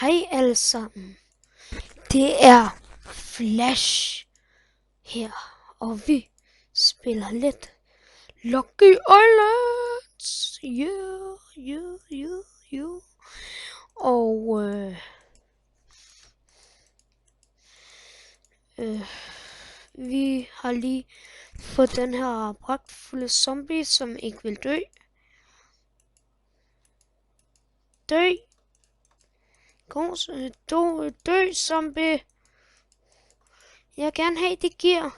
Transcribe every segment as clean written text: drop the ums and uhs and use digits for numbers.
Hej alle sammen, det er Flash her, og vi spiller lidt Lucky Islands, yeah. Og vi har lige fået den her pragtfulde zombie, som ikke vil dø. Dø, zombie. Jeg vil gerne have, det giver.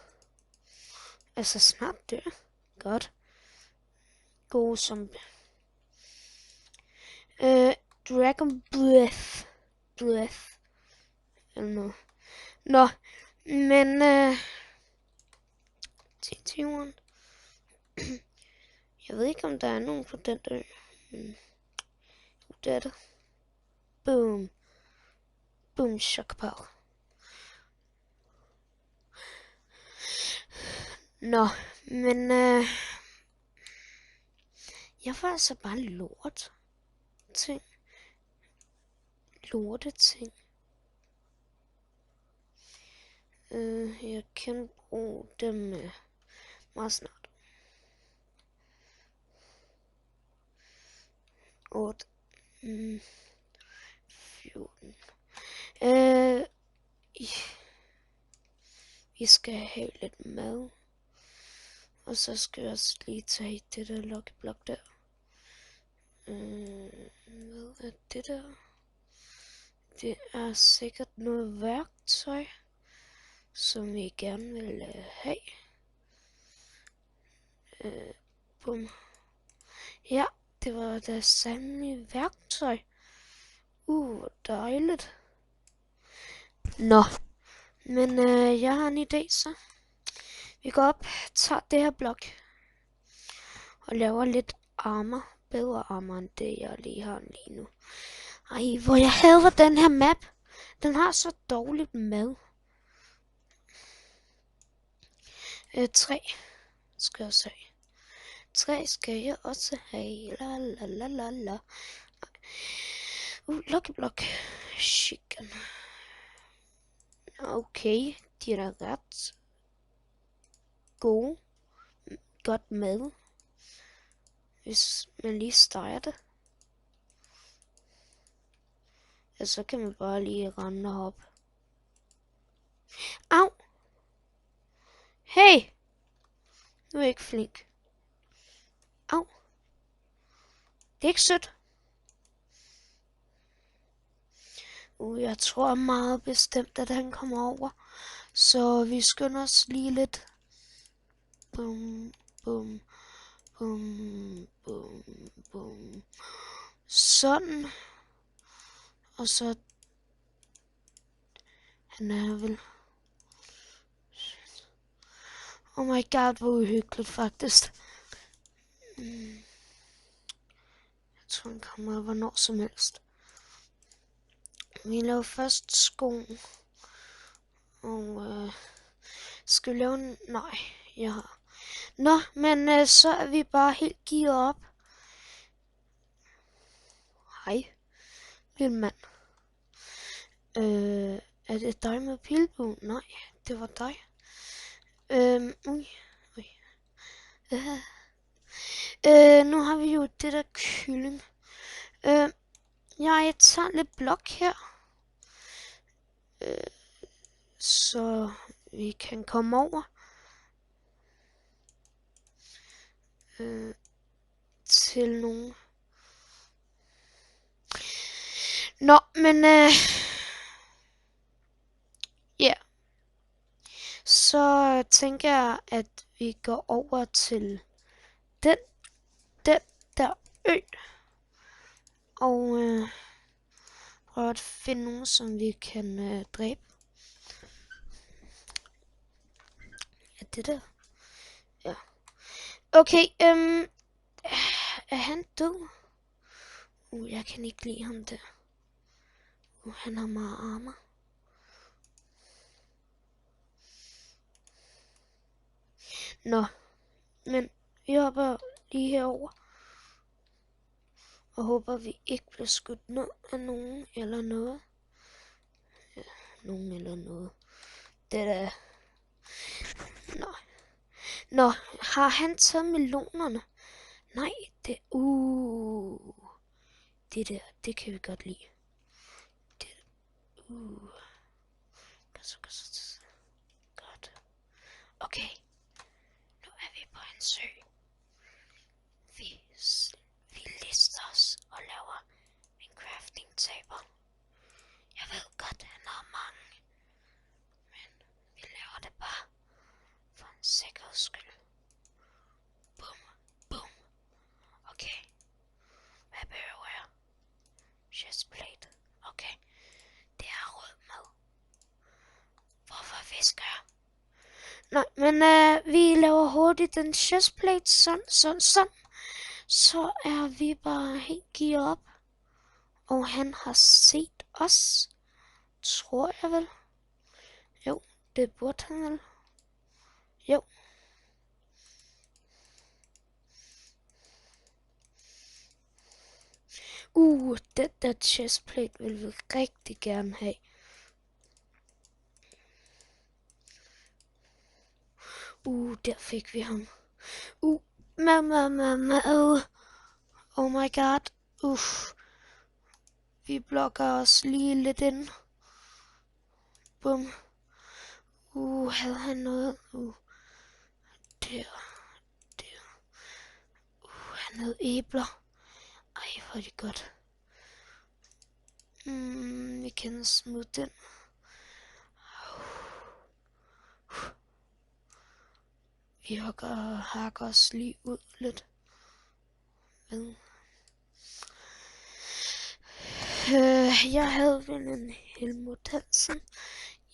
Altså snart dø. Godt. God zombie. Dragon Breath. Eller noget. Nå, men TT1. Jeg ved ikke, om der er nogen på den der. Det er det. Boom, chakapau. Nå, men jeg får altså bare lorteting. Jeg kan bruge dem meget snart. 8. 14. Vi skal have lidt mad. Og så skal jeg også lige tage det der lucky block der. Hvad er det der? Det er sikkert noget værktøj, som vi gerne vil have. Bum. Ja, det var da sandelig værktøj. Dejligt. Nå, men jeg har en idé så. Vi går op, tager det her blok og laver lidt armor. Bedre armor end det, jeg lige har lige nu. Ej, hvor jeg hader den her map. Den har så dårligt mad. 3 skal jeg også have. 3 skal jeg også have. La. Lucky block. Chicken. Okay, de er da ret gode. Godt med. Hvis man lige steger det. Ja, så kan man bare lige rende og hoppe. Au! Hey! Nu er jeg ikke flink. Au! Det er ikke sødt. Jeg tror meget bestemt, at han kommer over. Så vi skynder os lige lidt. Bum. Sådan. Og så... Han er vel... Oh my god, hvor uhyggeligt faktisk. Jeg tror, han kommer hvornår som helst. Vi laver først sko. Og skal vi lave en... Nej, jeg har... Nå, men så er vi bare helt gearet op. Hej, lille mand. Er det dig med pilbuen? Nej, det var dig. Nu har vi jo det der kylling. Jeg tager lidt blok her. Så vi kan komme over. Til nogen. Nå, men ja. Så tænker jeg, at vi går over til den der ø. Og prøver at finde nogen, som vi kan dræbe. Er det der? Ja. Okay, er han død? Jeg kan ikke lide ham der. Han har meget armor. Nå, men vi hopper lige herover. Og håber, vi ikke bliver skudt ned af nogen eller noget. nogen eller noget. Det der. Nå, har han taget melonerne? Nej, det... Det der, det kan vi godt lide. Det, Godt. Okay. Nu er vi på en sø. Vi lister os og laver en crafting table. Jeg ved godt, han har mange. Men vi laver det bare for en sikkerheds skyld. Bum, bum. Okay. Hvad behøver jeg? Chestplate. Okay. Det er råd med. Hvorfor visker jeg? Nej, men vi laver hurtigt den chestplate. Sådan. Så er vi bare helt gearet op. Og han har set os. Tror jeg vel. Jo, det burde han vel. Jo. Den der chestplate vil vi rigtig gerne have. Der fik vi ham. Oh my god. Vi blokker os lige lidt ind. Bum. Havde han noget? Der. Han havde æbler. Ej, hvor er det godt. Vi kan smide den. Vi hakker os lige ud lidt. Jeg havde vel en Helmut Hansen.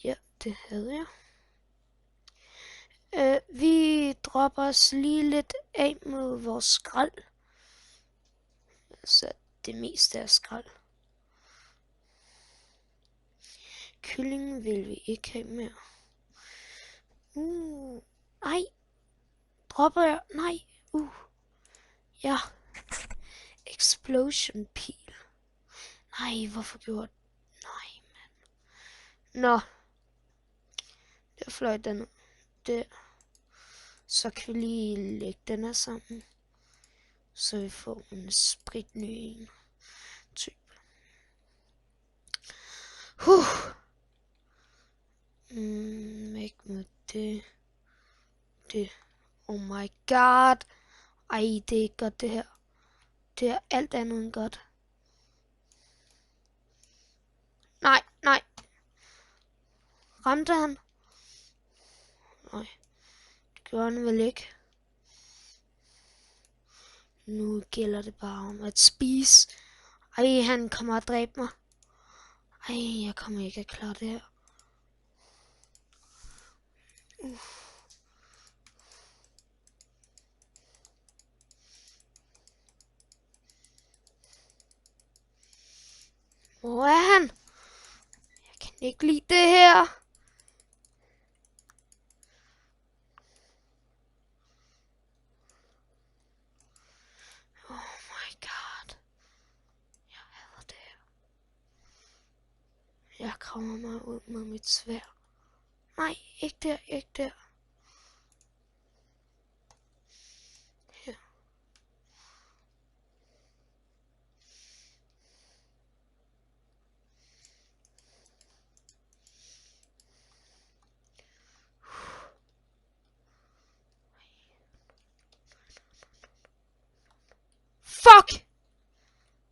Ja, det havde jeg. Vi dropper os lige lidt af med vores skrald. Så det meste er skrald. Kyllingen vil vi ikke have mere. Nej. Dropper jeg? Nej. Ja. Explosion pil. Nej, hvorfor gjorde jeg? Nej, mand. Nå. Der fløj den der. Så kan vi lige lægge den her sammen. Så vi får en spritny en type. Væk med det. Oh my god. Ej, det er ikke godt det her. Det er alt andet end godt. Nej. Ramte han? Nej, det gjorde han vel ikke. Nu gælder det bare om at spise. Ej, han kommer at dræbe mig. Ej, jeg kommer ikke at klare det her. Hvor er han? Jeg kan ikke lide det her. Oh my god. Jeg hader det her. Jeg krammer mig ud med mit sværd. Nej, ikke der. Her. Fuck!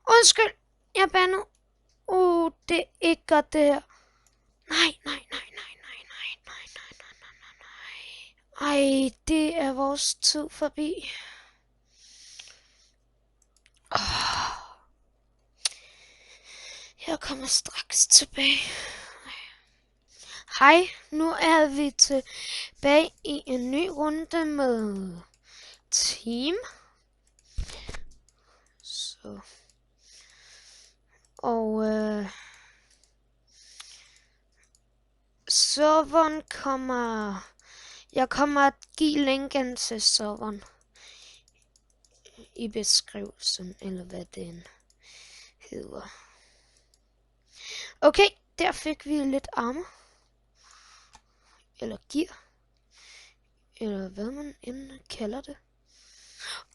Undskyld, jeg bandede. Det er ikke godt det her. Nej. Ej, det er vores tid forbi. Jeg kommer straks tilbage. Hej, nu er vi tilbage i en ny runde med team. Så. Og serveren kommer... Jeg kommer at give linken til serveren i beskrivelsen, eller hvad den hedder. Okay, der fik vi lidt armor. Eller gear. Eller hvad man end kalder det.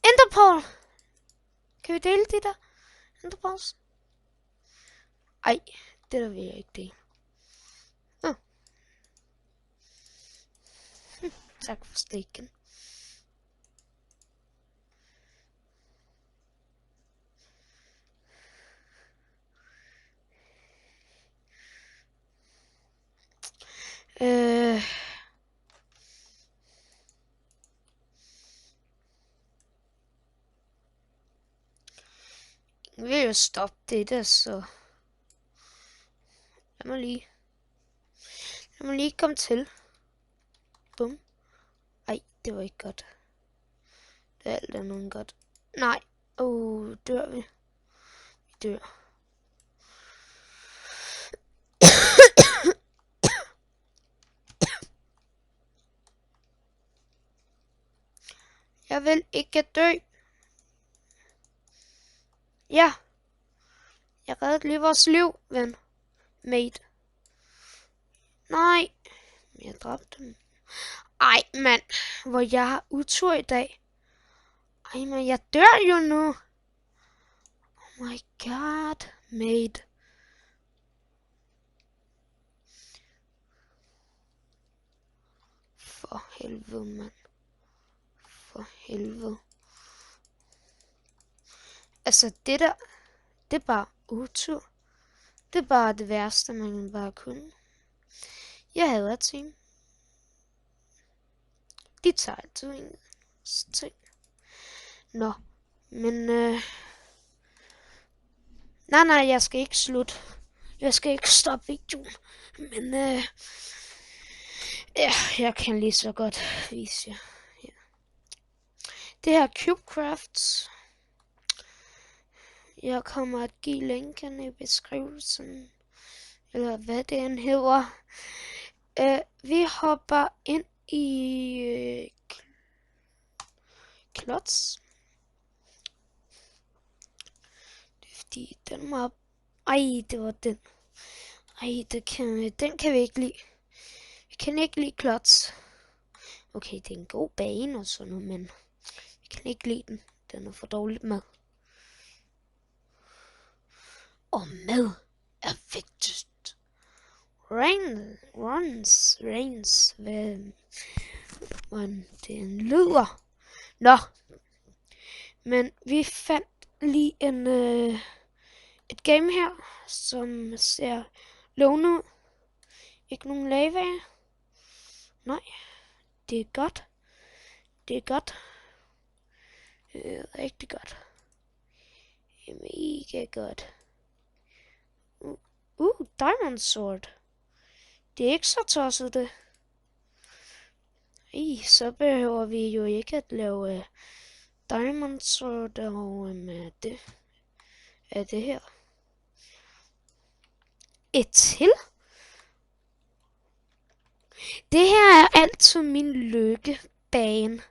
Enderpearl! Kan vi dele de der enderpearls? Ej, det der vil jeg ikke dele. Tak for stikken. Jeg vil jo stoppe det der, så lad mig lige komme til. Bum. Ej, det var ikke godt. Det er alt andet godt. Nej. Dør vi? Vi dør. Jeg vil ikke dø. Ja. Jeg reddede lige vores liv, ven. Mate. Nej. Jeg dræbte dem. Ej, mand. Hvor jeg har utur i dag. Ej, men jeg dør jo nu. Oh my god, mate. For helvede, mand. For helvede. Altså, det der, det er bare utur. Det er bare det værste, man bare kunne. Jeg hader team. De tager altid en ting. Nå, men nej, jeg skal ikke slutte. Jeg skal ikke stoppe videoen. Men ja, jeg kan lige så godt vise jer. Ja. Det her CubeCraft. Jeg kommer at give linken i beskrivelsen. Eller hvad det end hedder. Vi hopper ind i klods. Det er fordi den var... Ej, det var den. Ej, den kan vi ikke lide. Vi kan ikke lide klods. Okay, det er en god bane og sådan noget, men vi kan ikke lide den. Den er for dårligt mad. Og mad er vigtigt. Rains, hvordan det lyder. Nå, men vi fandt lige et game her, som ser lovende ud. Ikke nogen lava. Nej, det er godt. Det er godt. Rigtig godt. Mega godt. Diamond Sword. Det er ikke så tosset det. Så behøver vi jo ikke at lave Diamond Sword og med det. Er det her? Et til? Det her er altid min lykkebane.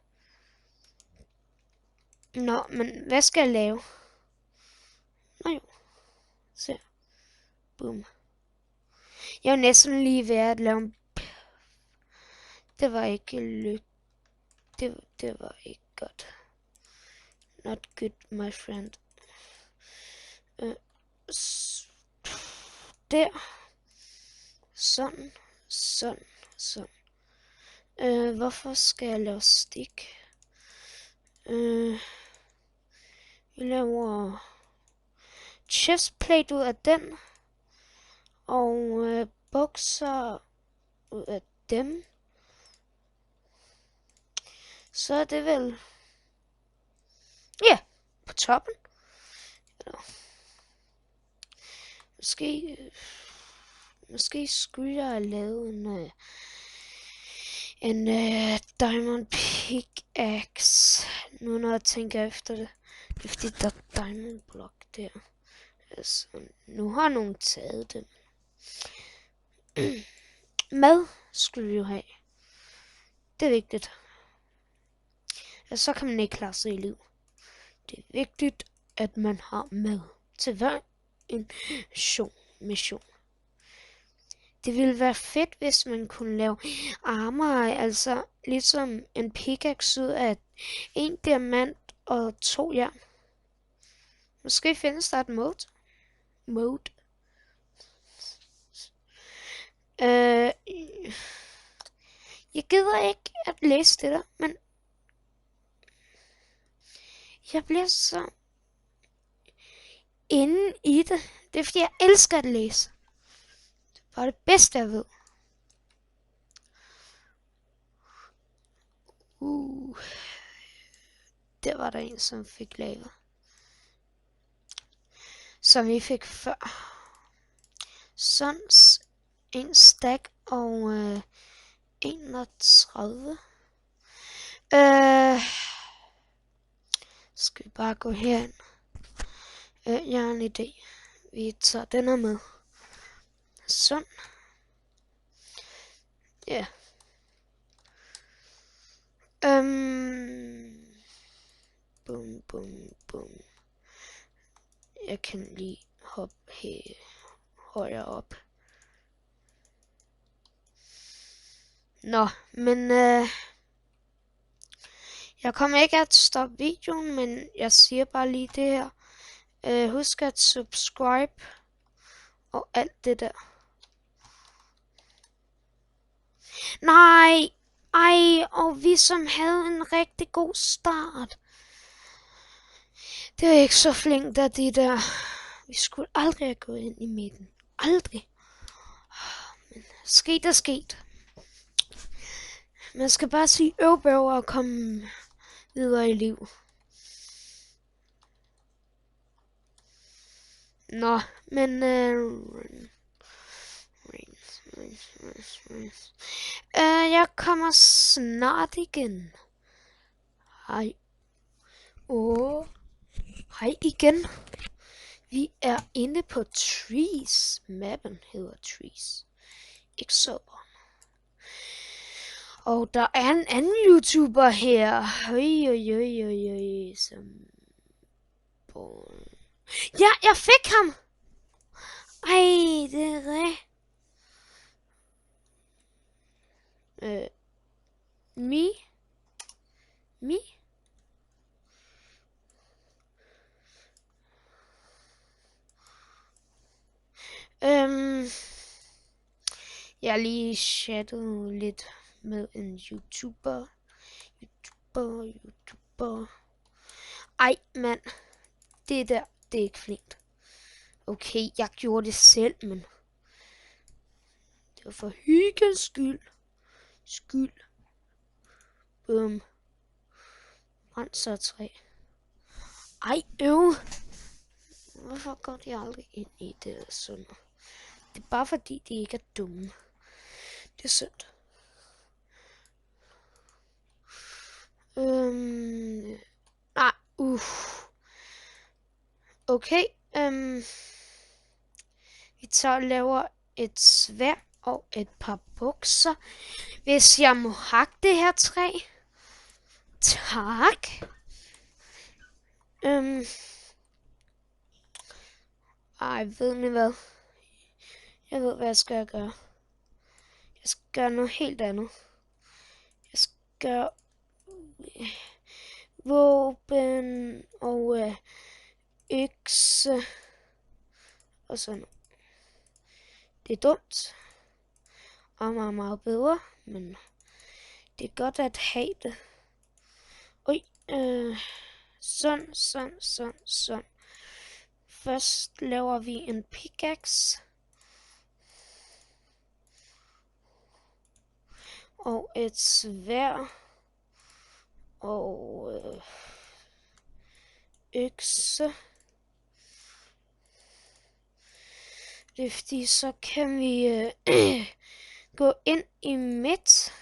Nå, men hvad skal jeg lave? Nå jo. Se. Boom. Jeg er næsten lige ved at lave en... Det var ikke det var ikke godt. Not good, my friend. Der. Sådan. Hvorfor skal jeg lave stik? Vi laver chestplate ud af den. Og bukser ud af dem. Så er det vel... Ja, på toppen. Eller... Måske skulle jeg have lavet en diamond pickaxe. Nu når jeg tænker efter det. Det er fordi der er diamond block der. Altså, nu har nogen taget dem. Mad skulle vi jo have. Det er vigtigt. Altså, så kan man ikke klare sig i liv. Det er vigtigt, at man har mad til hver en mission. Det ville være fedt, hvis man kunne lave armor, altså ligesom en pickaxe ud af en diamant og 2 jern. Måske findes der et mode. Jeg gider ikke at læse det der, men jeg bliver så inde i det. Det er fordi, jeg elsker at læse. Det var det bedste, jeg ved. Der var der en, som fik lavet. Som vi fik før. Sådan en stack og 31. Skal vi bare gå herind. Jeg har en idé. Vi tager den her med. Sådan. Ja. Bum, bum, bum. Jeg kan lige hoppe højere op. Nå, men jeg kommer ikke at stoppe videoen, men jeg siger bare lige det her. Husk at subscribe og alt det der. Nej, og vi som havde en rigtig god start. Det er ikke så flinkt af de der. Vi skulle aldrig have gået ind i midten. Aldrig. Men sket er sket. Man skal bare sige øv og komme videre i liv. Nå, men jeg kommer snart igen. Hej. Hej igen. Vi er inde på Trees. Mappen hedder Trees. Ikke så. Og der er en anden YouTuber her. Som... Ja, jeg fik ham. Ej, det er det. Me? Jeg har lige chattet lidt med en YouTuber. Ej, mand. Det der, det er ikke flinkt. Okay, jeg gjorde det selv, men det var for hyggens skyld. Bum. Brændstofstræ. Ej, Hvorfor går de aldrig ind i det der sådan? Det er bare fordi, de ikke er dumme. Det er synd. Okay, vi tager og laver et sværd og et par bukser. Hvis jeg må hakke det her træ. Tak. Ved ni hvad? Jeg ved, hvad jeg skal gøre. Jeg skal gøre noget helt andet. Jeg skal gøre våben og økse og sådan. Det er dumt. Og meget, meget bedre, men det er godt at have det. Sådan. Først laver vi en pickaxe. Og et sværd. Og økse. Det er fordi, så kan vi gå ind i midt.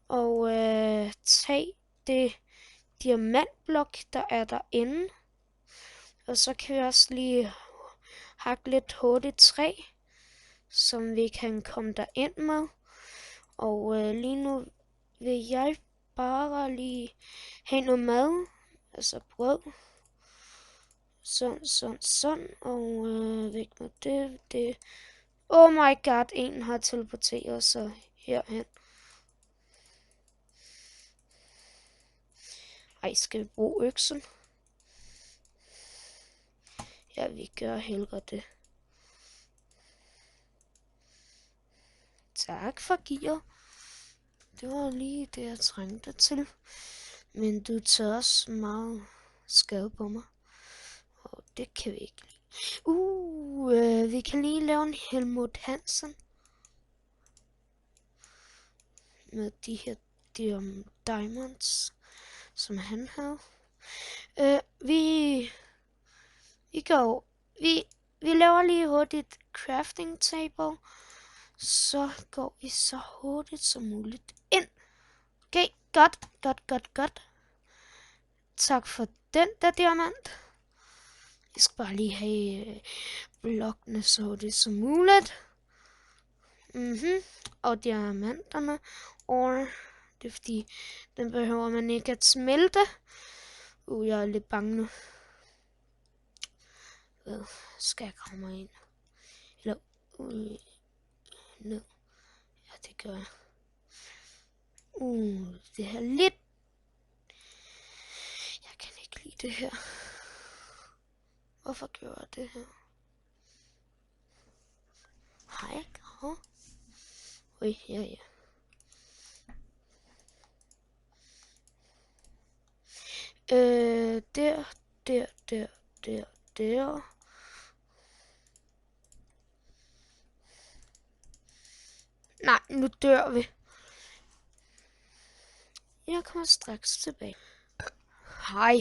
Og tage det diamantblok, der er derinde. Og så kan vi også lige hakke lidt hurtigt træ, som vi kan komme derind med. Og lige nu vil jeg bare lige have noget mad, altså brød. Sådan. Og væk med det. Oh my god, en har teleporteret sig herhen. Ej, skal vi bruge øksen? Ja, vi gør hellere det. Tak for gear. Det var lige det, jeg trængte til. Men du tager også meget skade på mig. Og det kan vi ikke lide. Vi kan lige lave en Helmut Hansen. Med de her diamonds, som han havde. Vi laver lige hurtigt crafting table. Så går vi så hurtigt som muligt ind. Okay, godt. Tak for den der diamant. Jeg skal bare lige have blokkene så hurtigt som muligt. Og diamanterne. Og det er fordi, den behøver man ikke at smelte. Jeg er lidt bange nu. Hvad skal jeg komme ind? Eller ned. Ja, det gør jeg. Det her lidt. Jeg kan ikke lide det her. Hvorfor gør jeg det her? Hej. Ja. Der. Nej, nu dør vi. Jeg kommer straks tilbage. Hej.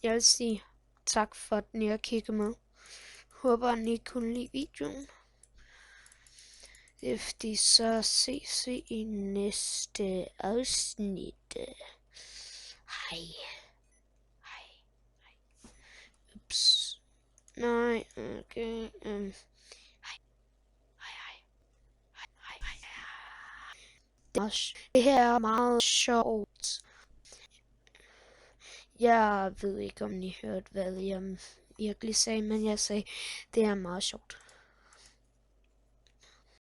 Jeg vil sige tak for, at I har kigget med. Håber, at I kunne lide videoen. Efter så ses vi i næste afsnit. Hej. Ups. Nej, okay. Det her er meget sjovt. Jeg ved ikke, om I hørte, hvad jeg virkelig sagde, men jeg sagde, det er meget sjovt.